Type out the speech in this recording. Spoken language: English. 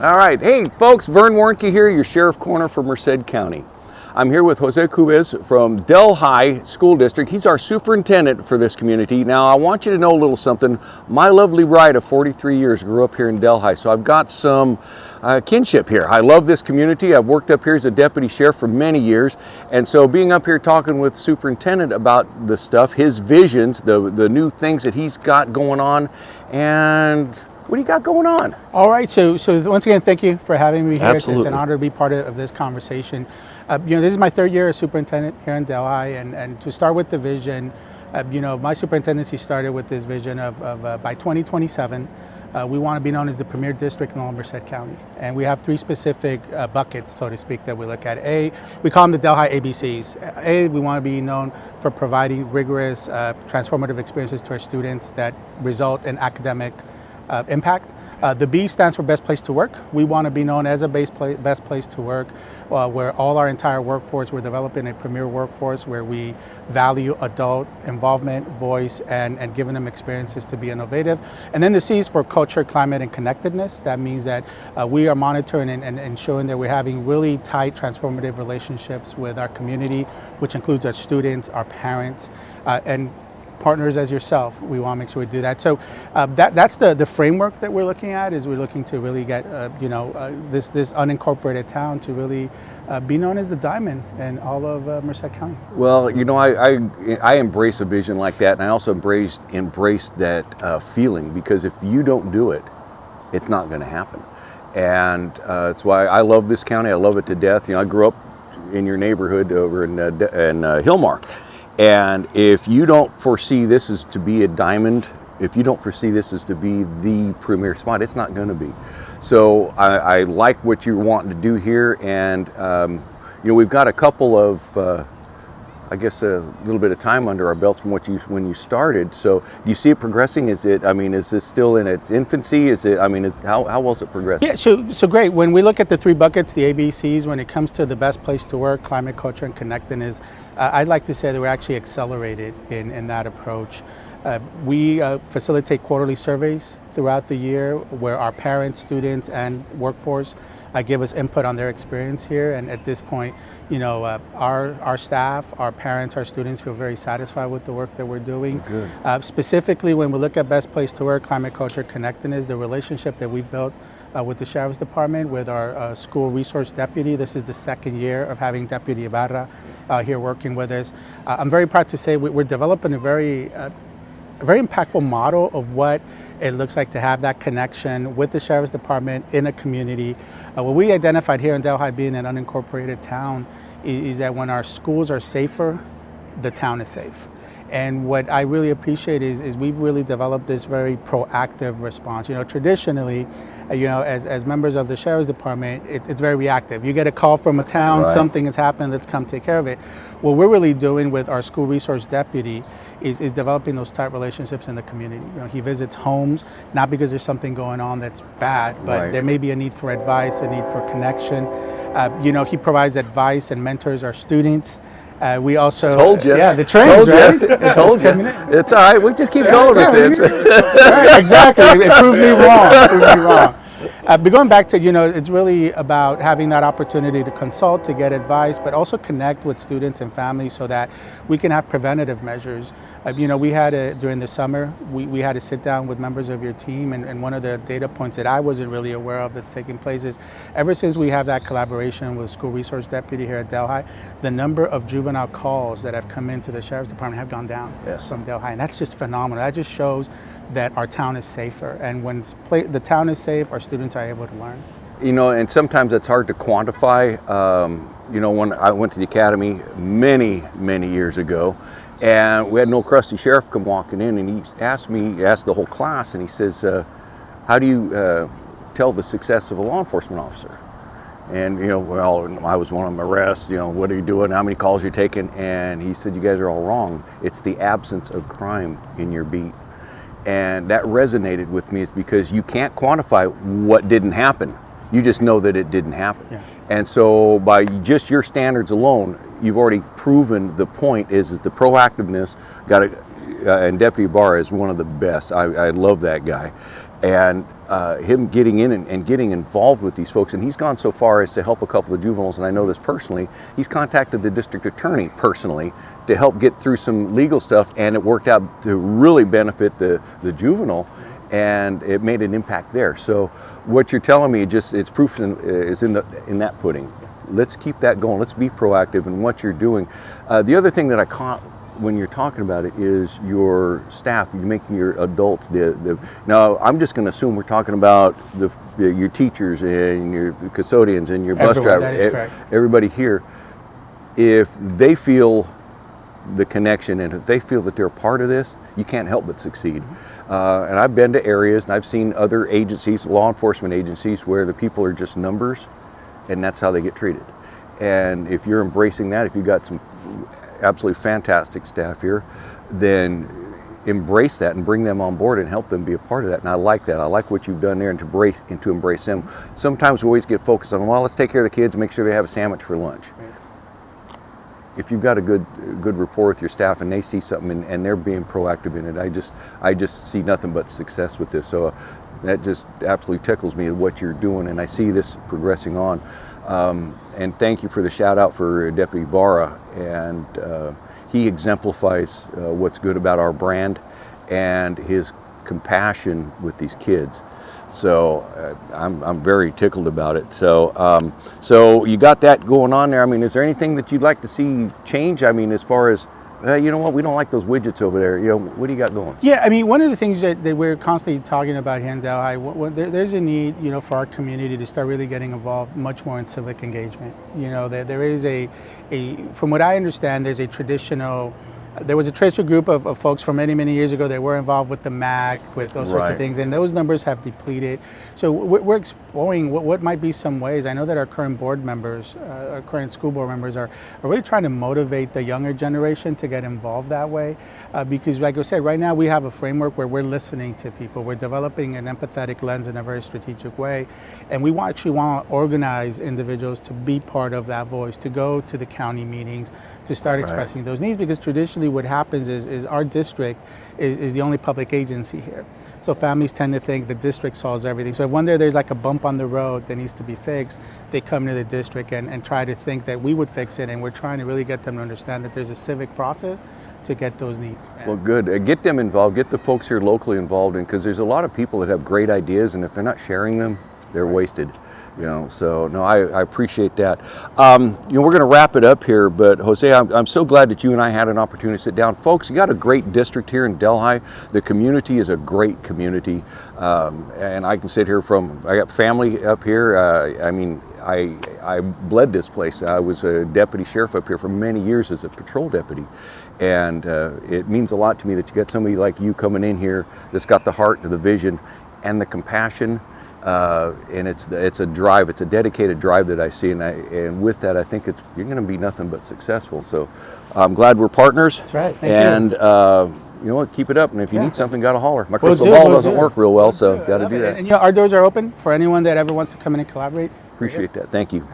All right. Hey, folks, Vern Warnke here, your Sheriff Corner for Merced County. I'm here with Jose Kubes from Delhi School District. He's our superintendent for this community. Now, I want you to know a little something. My lovely bride of 43 years grew up here in Delhi, so I've got some kinship here. I love this community. I've worked up here as a deputy sheriff for many years, and so being up here talking with the superintendent about the stuff, his visions, the new things that he's got going on, and what do you got going on? All right, so once again, thank you for having me here. Absolutely. It's an honor to be part of this conversation. This is my third year as superintendent here in Delhi, and to start with the vision, my superintendency started with this vision of by 2027, we want to be known as the premier district in all of Merced County. And we have three specific buckets, so to speak, that we look at. A, we call them the Delhi ABCs. A, we want to be known for providing rigorous, transformative experiences to our students that result in academic impact. The B stands for Best Place to Work. We want to be known as a best place to work, where all our entire workforce, we're developing a premier workforce where we value adult involvement, voice, and giving them experiences to be innovative. And then the C is for culture, climate, and connectedness. That means that we are monitoring and ensuring that we're having really tight, transformative relationships with our community, which includes our students, our parents, and partners as yourself. We want to make sure we do that. So that's the framework that we're looking at. Is we're looking to really get this unincorporated town to really be known as the diamond in all of Merced County. Well, I embrace a vision like that, and I also embrace that feeling, because if you don't do it, it's not going to happen. And that's why I love this county. I love it to death. I grew up in your neighborhood over in Hillmar. And if you don't foresee this as to be a diamond, if you don't foresee this as to be the premier spot, it's not going to be. So I like what you're wanting to do here, and we've got a couple of, a little bit of time under our belts from when you started. So do you see it progressing? Is this still in its infancy? How well is it progressing? Yeah, so great. When we look at the three buckets, the ABCs, when it comes to the best place to work, climate, culture, and connectedness, I'd like to say that we're actually accelerated in that approach. We facilitate quarterly surveys throughout the year where our parents, students, and workforce give us input on their experience here. And at this point, our staff, our parents, our students feel very satisfied with the work that we're doing. Good. Specifically, when we look at best place to work, climate, culture, connectedness, the relationship that we've built with the Sheriff's Department, with our school resource deputy. This is the second year of having Deputy Ibarra here working with us. I'm very proud to say we're developing a very impactful model of what it looks like to have that connection with the Sheriff's Department in a community. What we identified here in Delhi, being an unincorporated town, is that when our schools are safer, the town is safe. And what I really appreciate is we've really developed this very proactive response. Traditionally, as members of the Sheriff's Department, it's very reactive. You get a call from a town, right. Something has happened, let's come take care of it. What we're really doing with our school resource deputy is developing those tight relationships in the community. He visits homes, not because there's something going on that's bad, but right. There may be a need for advice, a need for connection. He provides advice and mentors our students. We also told you. Yeah, the trains, right? I told you. It's all right. We just keep going with this. Right, exactly. It proved me wrong. But going back to, it's really about having that opportunity to consult, to get advice, but also connect with students and families so that we can have preventative measures. We had during the summer, we had to sit down with members of your team, and one of the data points that I wasn't really aware of that's taking place is ever since we have that collaboration with School Resource Deputy here at Delhi, the number of juvenile calls that have come into the Sheriff's Department have gone down. Yes. From Delhi, and that's just phenomenal. That just shows that our town is safer, and when the town is safe, our students are able to learn. And sometimes it's hard to quantify. When I went to the academy many years ago, and we had an old crusty sheriff come walking in, and he asked the whole class, and he says, how do you tell the success of a law enforcement officer? And I was one of them arrests, what are you doing, how many calls you're taking? And he said, you guys are all wrong. It's the absence of crime in your beat. And that resonated with me, is because you can't quantify what didn't happen. You just know that it didn't happen. Yeah. And so by just your standards alone, you've already proven the point is the proactiveness. Got to and Deputy Ibarra is one of the best. I love that guy. And him getting in and getting involved with these folks, and he's gone so far as to help a couple of juveniles, and I know this personally. He's contacted the district attorney personally to help get through some legal stuff, and it worked out to really benefit the juvenile, and it made an impact there. So what you're telling me, it's proof is in that pudding. Let's keep that going. Let's be proactive in what you're doing. The other thing that I caught when you're talking about it is your staff. You're making your adults. Now I'm just going to assume we're talking about your teachers and your custodians and your bus drivers. That is correct. Everybody here. If they feel the connection and if they feel that they're a part of this, you can't help but succeed. And I've been to areas and I've seen other agencies, law enforcement agencies, where the people are just numbers, and that's how they get treated. And if you're embracing that, if you've got some absolutely fantastic staff here, then embrace that and bring them on board and help them be a part of that. And I like that. I like what you've done there and to embrace them. Sometimes we always get focused on, well, let's take care of the kids and make sure they have a sandwich for lunch. If you've got a good rapport with your staff and they see something and they're being proactive in it, I just see nothing but success with this. So that just absolutely tickles me what you're doing, and I see this progressing on. And thank you for the shout out for Deputy Ibarra, and he exemplifies what's good about our brand and his compassion with these kids. So I'm very tickled about it. So so you got that going on there. I mean, is there anything that you'd like to see change? I mean, as far as you know what, we don't like those widgets over there. You know, what do you got going? Yeah, I mean, one of the things that we're constantly talking about here in Delhi, there's a need, you know, for our community to start really getting involved much more in civic engagement. You know, there is from what I understand, there was a traditional group of folks from many years ago that were involved with the MAC, with those sorts of things, and those numbers have depleted. So we're exploring what might be some ways. I know that our current board members, our current school board members are really trying to motivate the younger generation to get involved that way. Because like I said, right now we have a framework where we're listening to people. We're developing an empathetic lens in a very strategic way. And we actually want to organize individuals to be part of that voice, to go to the county meetings, to start expressing those needs, because traditionally what happens is our district is the only public agency here. So families tend to think the district solves everything. So if one day there's like a bump on the road that needs to be fixed, they come to the district and try to think that we would fix it, and we're trying to really get them to understand that there's a civic process to get those needs. Well, good. Get them involved. Get the folks here locally involved, because there's a lot of people that have great ideas, and if they're not sharing them, they're wasted. You know, so no, I appreciate that. You know, we're going to wrap it up here, but Jose, I'm so glad that you and I had an opportunity to sit down. Folks, you got a great district here in Delhi. The community is a great community, and I can sit here I got family up here. I mean, I bled this place. I was a deputy sheriff up here for many years as a patrol deputy, and it means a lot to me that you got somebody like you coming in here that's got the heart and the vision and the compassion. And it's a drive. It's a dedicated drive that I see, and with that, I think you're going to be nothing but successful. So I'm glad we're partners. That's right. Thank you. And you know what? Keep it up. And if you need something, got to holler. My crystal ball doesn't work real well, so got to do that. And, you know, our doors are open for anyone that ever wants to come in and collaborate. Appreciate that. Thank you.